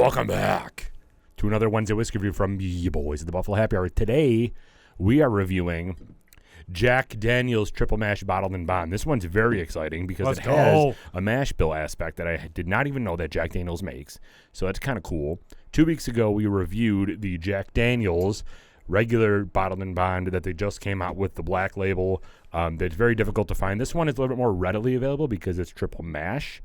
Welcome back to another Wednesday whiskey review from you boys at the Buffalo Happy Hour. Today, we are reviewing Jack Daniels Triple Mash Bottled and Bond. This one's very exciting because has a mash bill aspect that I did not even know that Jack Daniels makes. So that's kind of cool. 2 weeks ago, we reviewed the Jack Daniels regular Bottled and Bond that they just came out with, the black label. That's very difficult to find. This one is a little bit more readily available because it's triple mash.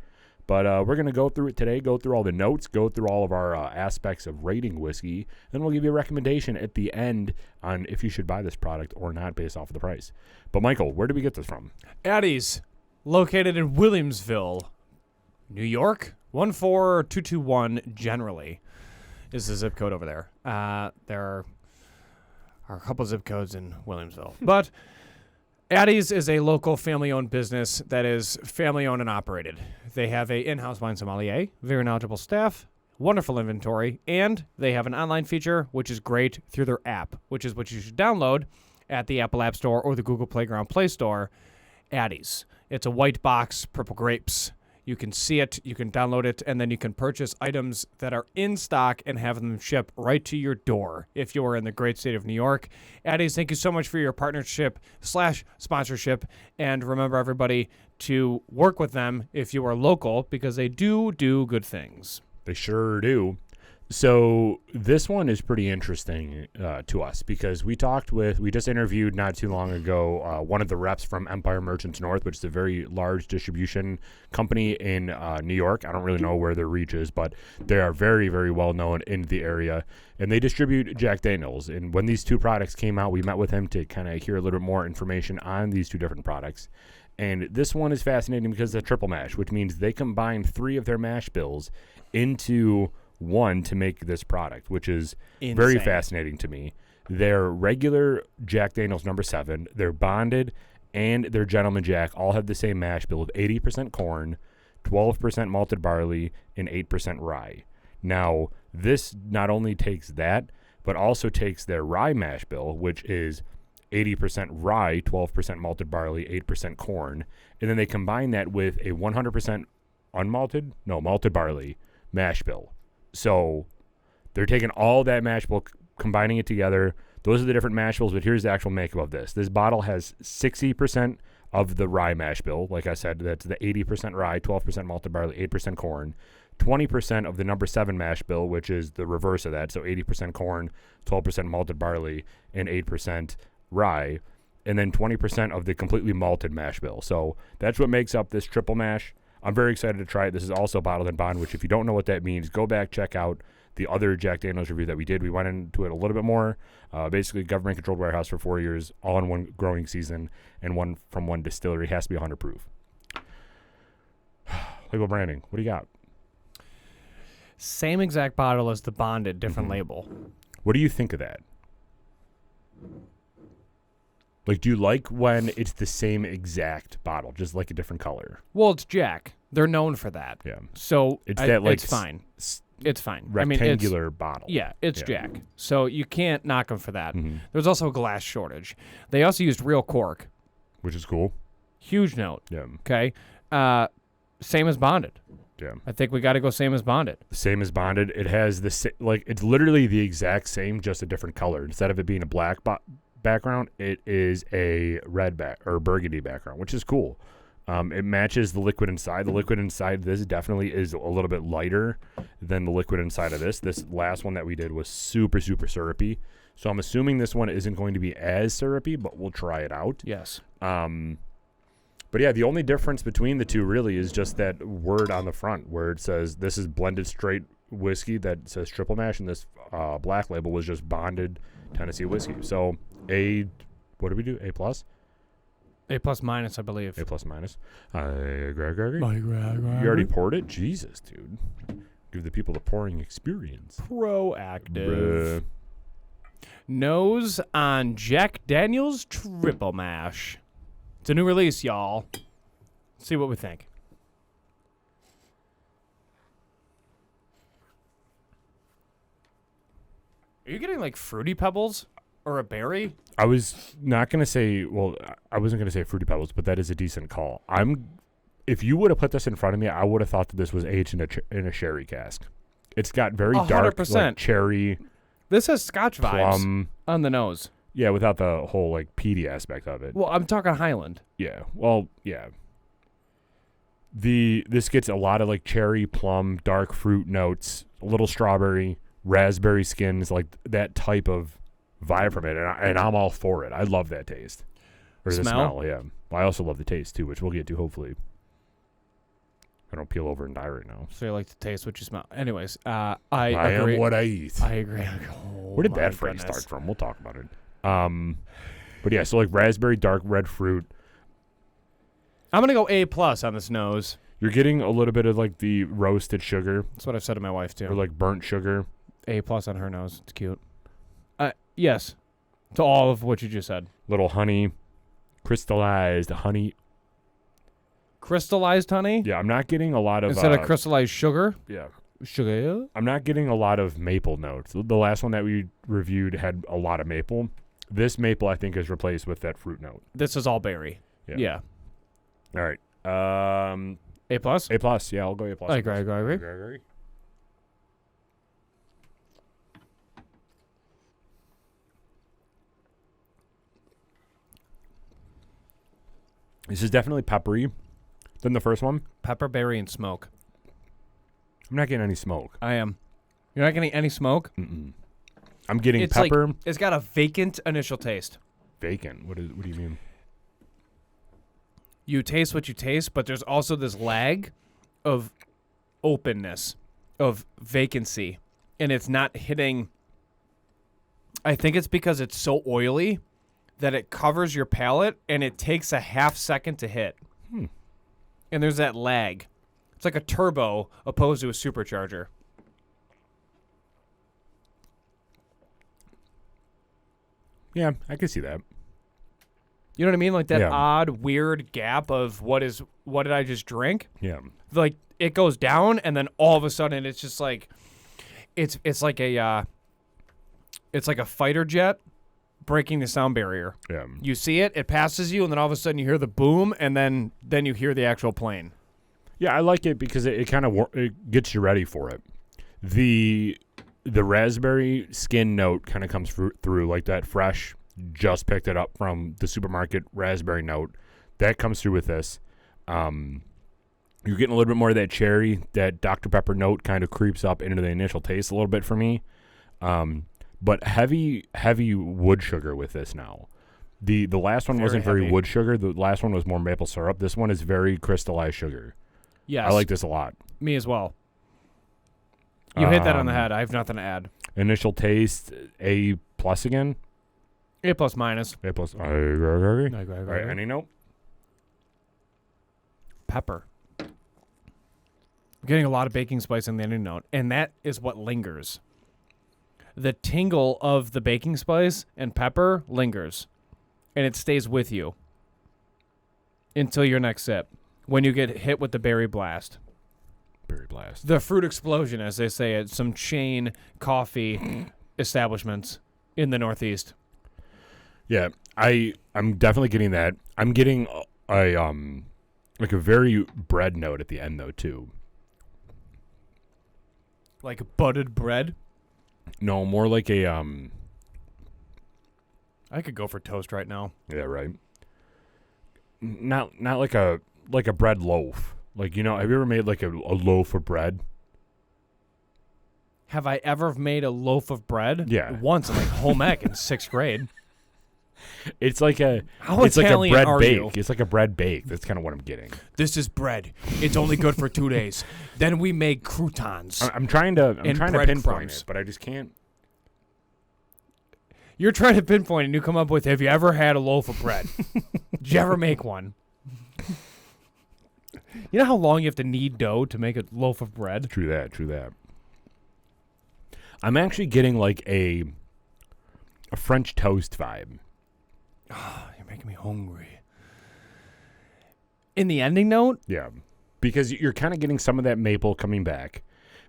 But we're going to go through it today, go through all the notes, go through all of our aspects of rating whiskey. Then we'll give you a recommendation at the end on if you should buy this product or not based off of the price. But, Michael, where did we get this from? Addie's, located in Williamsville, New York. 14221 generally is the zip code over there. There are a couple zip codes in Williamsville. But Addie's is a local family-owned business that is family-owned and operated. They have a in-house wine sommelier, very knowledgeable staff, wonderful inventory, and they have an online feature, which is great, through their app, which is what you should download at the Apple App Store or the Google Playground Play Store. Addie's. It's a white box, purple grapes. You can see it, you can download it, and then you can purchase items that are in stock and have them shipped right to your door if you are in the great state of New York. Addie's, thank you so much for your partnership/sponsorship. And remember, everybody, to work with them if you are local because they do good things. They sure do. So this one is pretty interesting to us because we just interviewed not too long ago one of the reps from Empire Merchants North, which is a very large distribution company in New York. I don't really know where their reach is, but they are very, very well known in the area. And they distribute Jack Daniels. And when these two products came out, we met with him to kind of hear a little bit more information on these two different products. And this one is fascinating because it's a triple mash, which means they combine 3 of their mash bills into one to make this product, which is insane. Very fascinating to me. Their regular Jack Daniels number 7, their bonded, and their Gentleman Jack all have the same mash bill of 80% corn, 12% malted barley, and 8% rye. Now, this not only takes that, but also takes their rye mash bill, which is 80% rye, 12% malted barley, 8% corn, and then they combine that with a 100% malted barley mash bill. So they're taking all that mash bill, combining it together. Those are the different mash bills, but here's the actual makeup of this. This bottle has 60% of the rye mash bill. Like I said, that's the 80% rye, 12% malted barley, 8% corn. 20% of the number 7 mash bill, which is the reverse of that. So 80% corn, 12% malted barley, and 8% rye. And then 20% of the completely malted mash bill. So that's what makes up this triple mash. I'm very excited to try it. This is also Bottled and Bond, which if you don't know what that means, go back, check out the other Jack Daniels review that we did. We went into it a little bit more. Basically, government-controlled warehouse for 4 years, all in one growing season, and one from one distillery. Has to be 100 proof. Label branding. What do you got? Same exact bottle as the bonded, different label. What do you think of that? Like, do you like when it's the same exact bottle, just like a different color? Well, it's Jack. They're known for that. Yeah. So it's it's fine. It's fine. Rectangular bottle. Yeah, it's Jack. So you can't knock them for that. Mm-hmm. There's also a glass shortage. They also used real cork. Which is cool. Huge note. Yeah. Okay. Same as bonded. Yeah. I think we got to go same as bonded. Same as bonded. It has it's literally the exact same, just a different color. Instead of it being a black background, it is a red or burgundy background, which is cool. It matches the liquid inside. The liquid inside this definitely is a little bit lighter than the liquid inside of this. This last one that we did was super, super syrupy. So I'm assuming this one isn't going to be as syrupy, but we'll try it out. Yes. But yeah, the only difference between the two really is just that word on the front where it says this is blended straight whiskey that says triple mash, and this black label was just bonded Tennessee whiskey. So what do we do? A plus? A plus minus, I believe. A plus minus. You already poured it? Jesus, dude. Give the people the pouring experience. Proactive. Nose on Jack Daniels Triple Mash. It's a new release, y'all. Let's see what we think. Are you getting like Fruity Pebbles or a berry? I was not going to say, I wasn't going to say Fruity Pebbles, but that is a decent call. If you would have put this in front of me, I would have thought that this was aged in a sherry cask. It's got very dark, 100%. like cherry, This has Scotch vibes plum. on the nose. Yeah, without the whole like peaty aspect of it. Well, I'm talking Highland. Yeah. Well, yeah. This gets a lot of like cherry, plum, dark fruit notes, a little strawberry, raspberry skins, like that type of vibe from it, and I'm all for it. I love that taste. Or the smell, yeah. I also love the taste too, which we'll get to hopefully. I don't peel over and die right now. So you like to taste what you smell. Anyways, I am what I eat. I agree. Where did that phrase start from? We'll talk about it. But yeah, so like raspberry, dark red fruit. I'm gonna go A+ on this nose. You're getting a little bit of like the roasted sugar. That's what I've said to my wife too. Or like burnt sugar. A+ on her nose. It's cute. Yes, to all of what you just said. Little honey, crystallized honey. Crystallized honey? Yeah, I'm not getting a lot of instead of crystallized sugar. Yeah. Sugar. I'm not getting a lot of maple notes. The last one that we reviewed had a lot of maple. This maple, I think, is replaced with that fruit note. This is all berry. Yeah. All right. A+? A+. Yeah, I'll go A+. I agree. This is definitely peppery than the first one. Pepper, berry, and smoke. I'm not getting any smoke. I am. You're not getting any smoke? Mm-mm. I'm getting It's pepper. like, it's got a vacant initial taste. Vacant. What do you mean? You taste what you taste, but there's also this lag of openness, of vacancy, and it's not hitting. I think it's because it's so oily that it covers your palate, and it takes a half second to hit. And there's that lag. It's like a turbo opposed to a supercharger. Yeah, I can see that. You know what I mean? Like that Yeah. odd, weird gap of what did I just drink? Yeah. Like it goes down, and then all of a sudden it's just like, it's like a fighter jet breaking the sound barrier. Yeah. You see it, it passes you, and then all of a sudden you hear the boom, and then you hear the actual plane. Yeah, I like it because it kind of it gets you ready for it. The raspberry skin note kind of comes through like that fresh, just picked it up from the supermarket raspberry note. That comes through with this. You're getting a little bit more of that cherry, that Dr. Pepper note kind of creeps up into the initial taste a little bit for me. But heavy wood sugar with this now. The last one wasn't very heavy. wood sugar. The last one was more maple syrup. This one is very crystallized sugar. Yes. I like this a lot. Me as well. You hit that on the head. I have nothing to add. Initial taste, A+ again. A+, minus. A+. I agree. I agree. All right, any note? Pepper. I'm getting a lot of baking spice in the ending note, and that is what lingers. The tingle of the baking spice and pepper lingers, and it stays with you until your next sip, when you get hit with the berry blast. Berry blast. The fruit explosion, as they say at some chain coffee establishments in the Northeast. Yeah, I'm definitely getting that. I'm getting a like a very bread note at the end though too. Like buttered bread? No, more like a I could go for toast right now. Yeah, right. Not like a bread loaf. Like, you know, have you ever made like a loaf of bread? Have I ever made a loaf of bread? Yeah. Once in like home ec in 6th grade. It's like a How it's Italian like a bread are bake. you? It's like a bread bake. That's kind of what I'm getting. This is bread. It's only good for 2 days. Then we make croutons. I'm trying to And pinpoint breadcrumbs. it, but I just can't. You're trying to pinpoint and you come up with, have you ever had a loaf of bread? Did you ever make one? You know how long you have to knead dough to make a loaf of bread? True that. I'm actually getting like a French toast vibe. You're making me hungry. In the ending note? Yeah. Because you're kind of getting some of that maple coming back.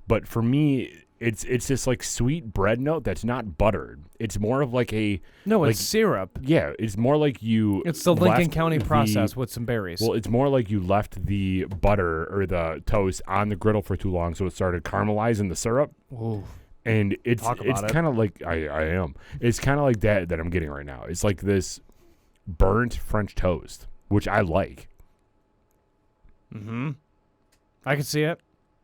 But for me, it's this like sweet bread note that's not buttered. It's more of like a No, like, it's syrup. Yeah, it's more like you. It's the Lincoln left County the- process with some berries. Well, it's more like you left the butter or the toast on the griddle for too long, so it started caramelizing the syrup. Ooh. And it's Talk about it. kind of like I am. It's kind of like that I'm getting right now. It's like this burnt French toast, which I like. Mm-hmm. I can see it.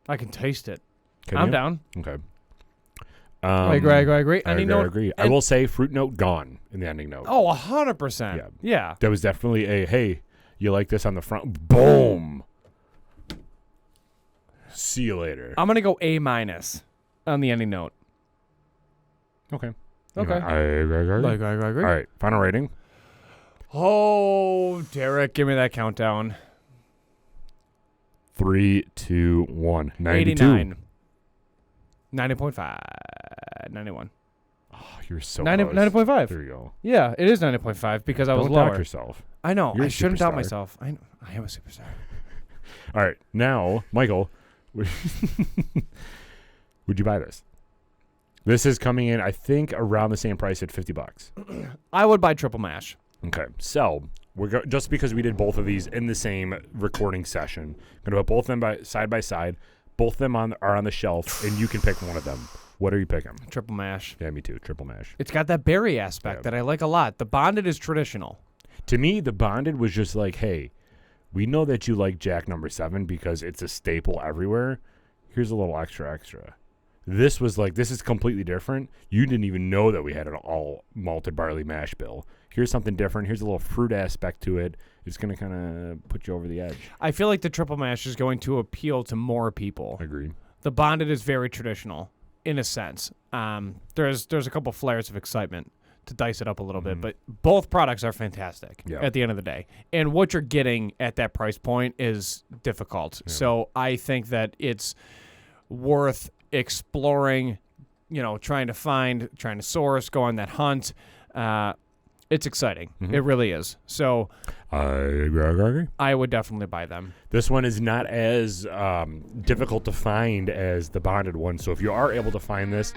I can taste it. Can I'm you? down. Okay. I agree. I I Ending agree. note. I will say fruit note gone in the ending note. Oh, 100%. Yeah. That was definitely a hey, you like this on the front? Boom. See you later. I'm gonna go A- on the ending note. Okay. Okay. I agree. I agree. All right. Final rating. Oh, Derek, give me that countdown. 3, 2, 1. 92. 89. 90.5. 91. Oh, you're so 90, close. 90.5. There you go. Yeah, it is 90.5 because I was Don't lower. doubt yourself. I know. You're I a shouldn't doubt superstar. myself. I am a superstar. All right. Now, Michael, would you buy this? This is coming in, I think, around the same price at $50. I would buy triple mash. Okay. So, just because we did both of these in the same recording session, I'm going to put both of them side by side. Both of them are on the shelf, and you can pick one of them. What are you picking? Triple mash. Yeah, me too. Triple mash. It's got that berry aspect that I like a lot. The bonded is traditional. To me, the bonded was just like, hey, we know that you like Jack number 7 because it's a staple everywhere. Here's a little extra. This was like, this is completely different. You didn't even know that we had an all malted barley mash bill. Here's something different. Here's a little fruit aspect to it. It's going to kind of put you over the edge. I feel like the triple mash is going to appeal to more people. I agree. The bonded is very traditional in a sense. There's a couple flares of excitement to dice it up a little bit, but both products are fantastic at the end of the day. And what you're getting at that price point is difficult. Yeah. So I think that it's worth exploring, trying to source, go on that hunt. It's exciting. It really is. So I agree. I would definitely buy them. This one is not as difficult to find as the bonded one. So if you are able to find this,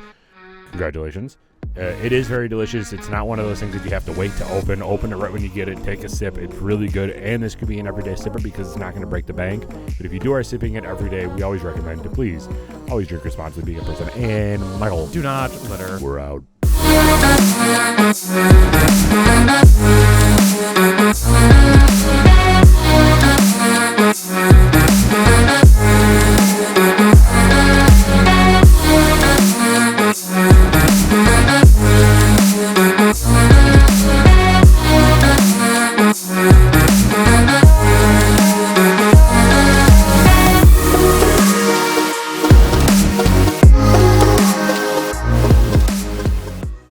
congratulations. It is very delicious. It's not one of those things that you have to wait to open. Open it right when you get it. Take a sip. It's really good. And this could be an everyday sipper because it's not going to break the bank. But if you are sipping it every day, we always recommend to please always drink responsibly, being a person. And Michael, Do not litter. we're out.